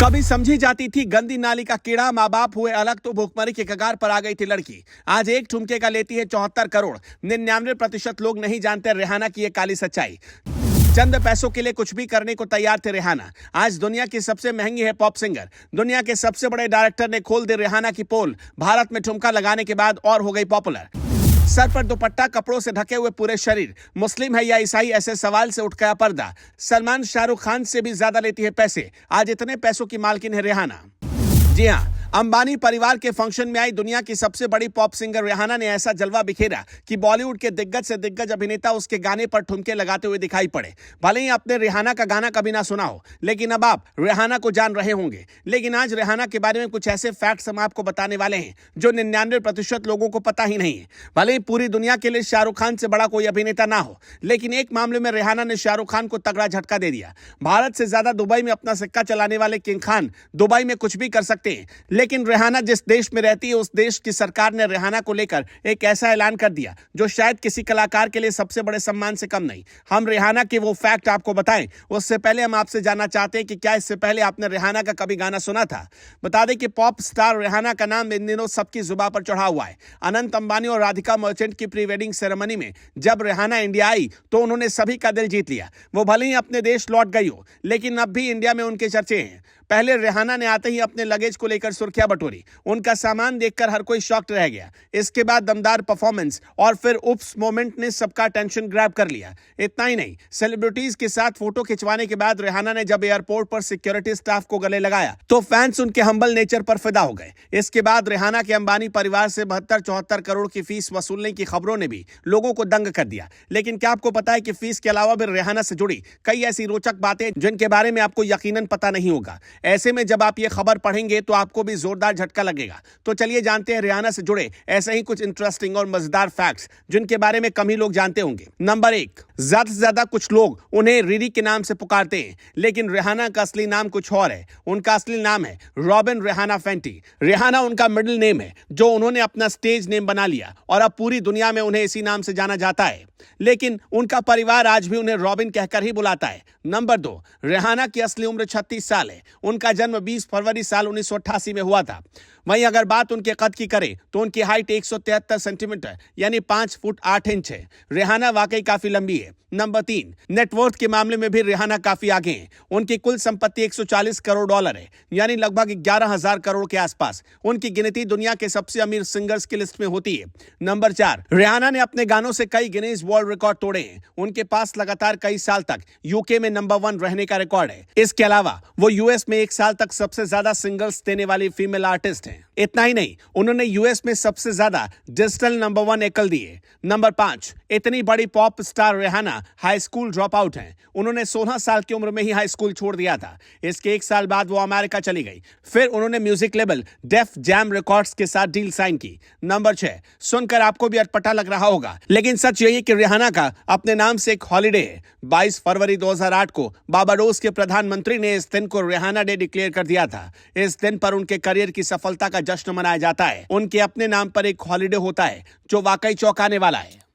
कभी समझी जाती थी गंदी नाली का कीड़ा, माँ बाप हुए अलग तो भूखमरी के कगार पर आ गई थी लड़की। आज एक ठुमके का लेती है 74 करोड़। 99% लोग नहीं जानते रिहाना की ये काली सच्चाई। चंद पैसों के लिए कुछ भी करने को तैयार थे रिहाना। आज दुनिया की सबसे महंगी है पॉप सिंगर। दुनिया के सबसे बड़े डायरेक्टर ने खोल दी रिहाना की पोल। भारत में ठुमका लगाने के बाद और हो गई पॉपुलर। सर पर दुपट्टा, कपड़ों से ढके हुए पूरे शरीर, मुस्लिम है या ईसाई, ऐसे सवाल से उठ गया पर्दा। सलमान शाहरुख खान से भी ज्यादा लेती है पैसे। आज इतने पैसों की मालकिन है रिहाना। जी हाँ, अंबानी परिवार के फंक्शन में आई दुनिया की सबसे बड़ी पॉप सिंगर रिहाना ने ऐसा जलवा बिखेरा कि बॉलीवुड के दिग्गज से दिग्गज अभिनेता उसके गाने पर ठुमके लगाते हुए दिखाई पड़े। भले ही आपने रिहाना का गाना कभी ना सुना हो, लेकिन अब आप रिहाना को जान रहे होंगे। लेकिन आज रिहाना के बारे में कुछ ऐसे फैक्ट्स हम आपको बताने वाले हैं जो 99% लोगों को पता ही नहीं है। भले ही पूरी दुनिया के लिए शाहरुख खान से बड़ा कोई अभिनेता ना हो, लेकिन एक मामले में रिहाना ने शाहरुख खान को तगड़ा झटका दे दिया। भारत से ज्यादा दुबई में अपना सिक्का चलाने वाले किंग खान दुबई में कुछ भी कर सकते हैं, लेकिन रिहाना जिस देश में रहती है उस देश की सरकार ने रिहाना को लेकर एक ऐसा ऐलान कर दिया जो शायद किसी कलाकार के लिए सबसे बड़े सम्मान से कम नहीं। हम रिहाना के वो फैक्ट आपको बताएं, उससे पहले हम आपसे जानना चाहते हैं कि क्या इससे पहले आपने रिहाना का कभी गाना सुना था। बता दें कि पॉप स्टार रिहाना का नाम इन दिनों सबकी जुबान पर चढ़ा हुआ है। अनंत अंबानी और राधिका मर्चेंट की प्री वेडिंग सेरेमनी में जब रिहाना इंडिया आई तो उन्होंने सभी का दिल जीत लिया। वो भले ही अपने देश लौट गई हो, लेकिन अब भी इंडिया में उनके चर्चे हैं। पहले रिहाना ने आते ही अपने लगेज को लेकर सुर्खियां बटोरी। उनका सामान देखकर हर कोई शॉक्ड रह गया। इसके बाद दमदार परफॉर्मेंस और फिर उप्स मोमेंट ने सबका टेंशन ग्रैब कर लिया। इतना ही नहीं, सेलिब्रिटीज के साथ फोटो खिंचवाने के बाद रिहाना ने जब एयरपोर्ट पर सिक्योरिटी स्टाफ को गले लगाया तो फैंस उनके हम्बल नेचर पर फिदा हो गए। इसके बाद रिहाना के अंबानी परिवार से 72-74 करोड़ की फीस वसूलने की खबरों ने भी लोगों को दंग कर दिया। लेकिन क्या आपको पता है कि फीस के अलावा भी रिहाना से जुड़ी कई ऐसी रोचक बातें जिनके बारे में आपको यकीनन पता नहीं होगा। ऐसे में जब आप ये खबर पढ़ेंगे तो आपको भी जोरदार झटका लगेगा। तो चलिए जानते हैं रिहाना से जुड़े ऐसे ही कुछ इंटरेस्टिंग और मजेदार फैक्ट्स जिनके बारे में कम ही लोग जानते होंगे। नंबर 1, ज्यादा से ज्यादा कुछ लोग उन्हें रिरी के नाम से पुकारते हैं, लेकिन रिहाना का असली नाम कुछ और है। उनका असली नाम है रॉबिन रिहाना फेंटी। रिहाना उनका मिडिल नेम है जो उन्होंने अपना स्टेज नेम बना लिया और अब पूरी दुनिया में उन्हें इसी नाम से जाना जाता है। लेकिन उनका परिवार आज भी उन्हें रॉबिन कहकर ही बुलाता है। नंबर 2, रिहाना की असली उम्र 36 साल है। उनका जन्म 20 फरवरी साल 1988 में हुआ था। वहीं अगर बात उनके कद की करें तो उनकी हाइट 173 सेंटीमीटर यानी 5 फुट 8 इंच है। रिहाना वाकई काफी लंबी है। नंबर 3, नेटवर्थ के मामले में भी रिहाना काफी आगे हैं। उनकी कुल संपत्ति 140 करोड़ डॉलर है, यानी लगभग 11,000 करोड़ के आसपास। उनकी गिनती दुनिया के सबसे अमीर सिंगर्स की लिस्ट में होती है। नंबर 4, रिहाना ने अपने गानों से कई गिनीज वर्ल्ड रिकॉर्ड तोड़े हैं। उनके पास लगातार कई साल तक यूके में नंबर 1 रहने का रिकॉर्ड है। इसके अलावा वो यूएस में एक साल तक सबसे ज्यादा सिंगल्स देने वाली फीमेल आर्टिस्ट हैं। इतना ही नहीं, उन्होंने यूएस में सबसे ज्यादा डिजिटल नंबर 1 एकल दिए। नंबर 5, इतनी बड़ी pop star Rihanna high school drop out हैं। उन्होंने 16 साल की उम्र में ही हाई स्कूल छोड़ दिया था। इसके एक साल बाद वो अमेरिका चली गई। फिर उन्होंने music label Def Jam records के साथ डील साइन की। नंबर 6, सुनकर आपको भी अटपटा लग रहा होगा, लेकिन सच यही कि रिहाना का अपने नाम से एक हॉलिडे है। 22 फरवरी 2008 को बारबाडोस के प्रधानमंत्री ने इस दिन को रिहाना डे डिक्लेयर कर दिया था। इस दिन पर उनके करियर की सफलता का जश्न मनाया जाता है। उनके अपने नाम पर एक हॉलिडे होता है जो वाकई चौंकाने वाला है।